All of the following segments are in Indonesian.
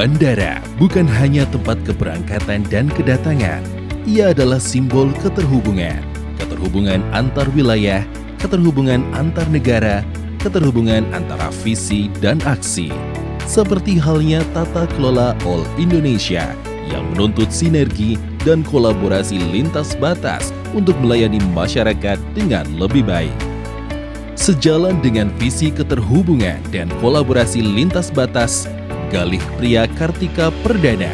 Bandara bukan hanya tempat keberangkatan dan kedatangan, ia adalah simbol keterhubungan. Keterhubungan antar wilayah, keterhubungan antar negara, keterhubungan antara visi dan aksi. Seperti halnya tata kelola All Indonesia yang menuntut sinergi dan kolaborasi lintas batas untuk melayani masyarakat dengan lebih baik. Sejalan dengan visi keterhubungan dan kolaborasi lintas batas, Galih Priya Kartika Perdana,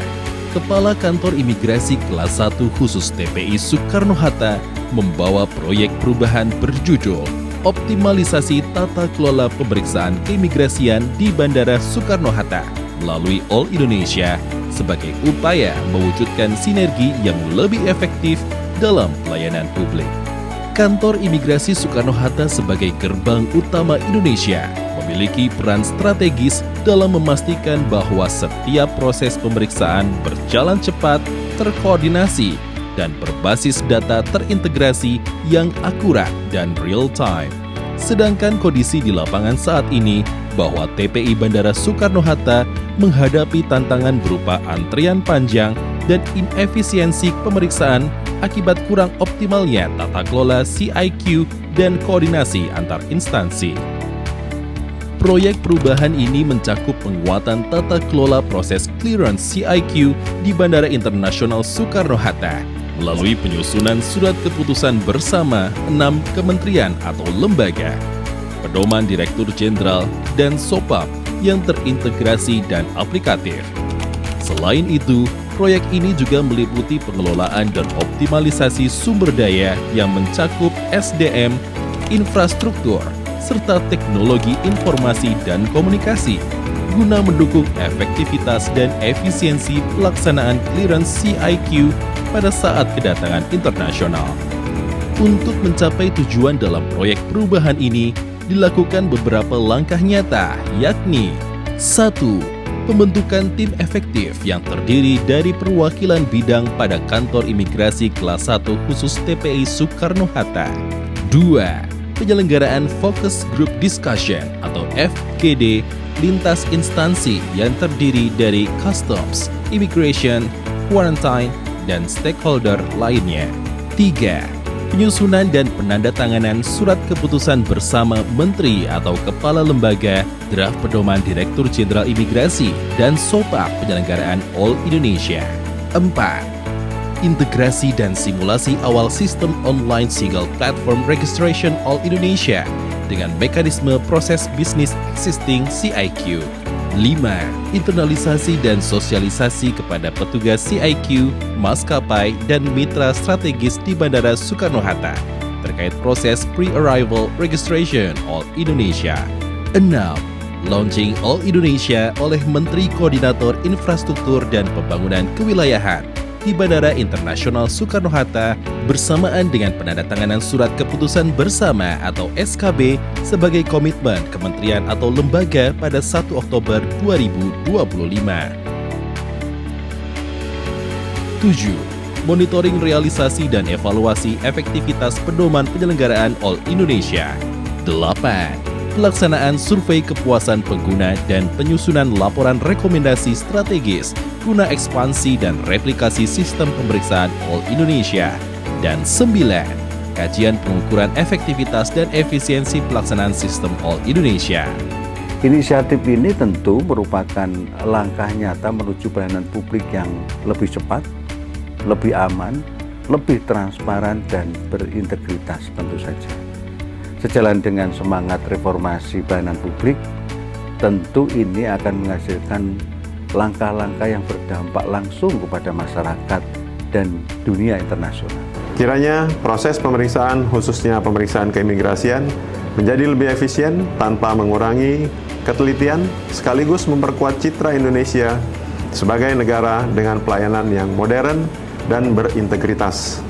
Kepala Kantor Imigrasi Kelas 1 Khusus TPI Soekarno-Hatta, membawa proyek perubahan berjudul Optimalisasi Tata Kelola Pemeriksaan Keimigrasian di Bandara Soekarno-Hatta melalui All Indonesia sebagai upaya mewujudkan sinergi yang lebih efektif dalam pelayanan publik. Kantor Imigrasi Soekarno-Hatta sebagai gerbang utama Indonesia memiliki peran strategis dalam memastikan bahwa setiap proses pemeriksaan berjalan cepat, terkoordinasi, dan berbasis data terintegrasi yang akurat dan real-time. Sedangkan kondisi di lapangan saat ini bahwa TPI Bandara Soekarno-Hatta menghadapi tantangan berupa antrian panjang dan inefisiensi pemeriksaan akibat kurang optimalnya tata kelola CIQ dan koordinasi antar instansi. Proyek perubahan ini mencakup penguatan tata kelola proses clearance CIQ di Bandara Internasional Soekarno-Hatta melalui penyusunan surat keputusan bersama 6 kementerian atau lembaga, pedoman Direktur Jenderal, dan SOPAP yang terintegrasi dan aplikatif. Selain itu, proyek ini juga meliputi pengelolaan dan optimalisasi sumber daya yang mencakup SDM, infrastruktur, serta teknologi informasi dan komunikasi guna mendukung efektivitas dan efisiensi pelaksanaan clearance CIQ pada saat kedatangan internasional. Untuk mencapai tujuan dalam proyek perubahan ini, dilakukan beberapa langkah nyata, yakni 1. Pembentukan tim efektif yang terdiri dari perwakilan bidang pada Kantor Imigrasi Kelas 1 Khusus TPI Soekarno-Hatta. 2. Penyelenggaraan Focus Group Discussion atau FGD lintas instansi yang terdiri dari Customs, Immigration, Quarantine, dan stakeholder lainnya. 3. Penyusunan dan penandatanganan surat keputusan bersama Menteri atau Kepala Lembaga, draft pedoman Direktur Jenderal Imigrasi, dan SOPAP penyelenggaraan All Indonesia. 4. Integrasi dan simulasi awal sistem online single platform registration All Indonesia dengan mekanisme proses bisnis existing CIQ. 5. Internalisasi dan sosialisasi kepada petugas CIQ, maskapai, dan mitra strategis di Bandara Soekarno-Hatta terkait proses pre-arrival registration All Indonesia. 6. Launching All Indonesia oleh Menteri Koordinator Infrastruktur dan Pembangunan Kewilayahan di Bandara Internasional Soekarno-Hatta bersamaan dengan penandatanganan surat keputusan bersama atau SKB sebagai komitmen kementerian atau lembaga pada 1 Oktober 2025. 7. Monitoring realisasi dan evaluasi efektivitas pedoman penyelenggaraan All Indonesia. 8. Pelaksanaan survei kepuasan pengguna dan penyusunan laporan rekomendasi strategis guna ekspansi dan replikasi sistem pemeriksaan All Indonesia. Dan 9. Kajian pengukuran efektivitas dan efisiensi pelaksanaan sistem All Indonesia. Inisiatif ini tentu merupakan langkah nyata menuju pelayanan publik yang lebih cepat, lebih aman, lebih transparan, dan berintegritas tentu saja. Sejalan dengan semangat reformasi pelayanan publik, tentu ini akan menghasilkan langkah-langkah yang berdampak langsung kepada masyarakat dan dunia internasional. Kiranya proses pemeriksaan, khususnya pemeriksaan keimigrasian, menjadi lebih efisien tanpa mengurangi ketelitian, sekaligus memperkuat citra Indonesia sebagai negara dengan pelayanan yang modern dan berintegritas.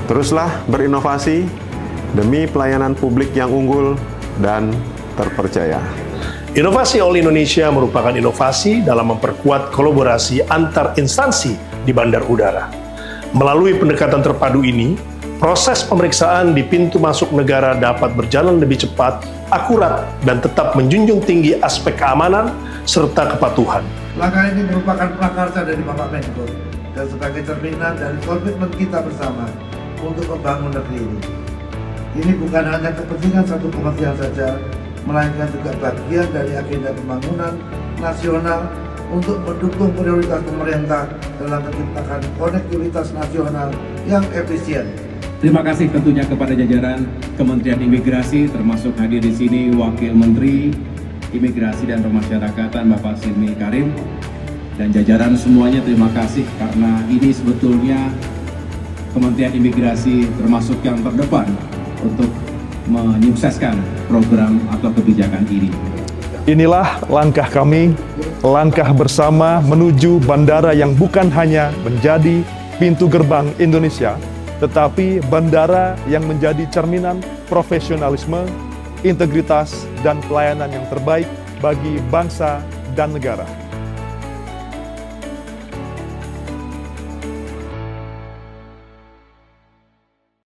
Teruslah berinovasi demi pelayanan publik yang unggul dan terpercaya. Inovasi All Indonesia merupakan inovasi dalam memperkuat kolaborasi antar instansi di bandar udara. Melalui pendekatan terpadu ini, proses pemeriksaan di pintu masuk negara dapat berjalan lebih cepat, akurat, dan tetap menjunjung tinggi aspek keamanan serta kepatuhan. Langkah ini merupakan prakarsa dari Bapak Menko dan sebagai cerminan dari komitmen kita bersama untuk membangun negeri ini. Ini bukan hanya kepentingan satu kementerian saja, melainkan juga bagian dari agenda pembangunan nasional untuk mendukung prioritas pemerintah dalam menciptakan konektivitas nasional yang efisien. Terima kasih tentunya kepada jajaran Kementerian Imigrasi, termasuk hadir di sini Wakil Menteri Imigrasi dan Pemasyarakatan Bapak Silmi Karim, dan jajaran semuanya terima kasih karena ini sebetulnya Kementerian Imigrasi termasuk yang terdepan untuk menyukseskan program atau kebijakan ini. Inilah langkah kami, langkah bersama menuju bandara yang bukan hanya menjadi pintu gerbang Indonesia, tetapi bandara yang menjadi cerminan profesionalisme, integritas, dan pelayanan yang terbaik bagi bangsa dan negara.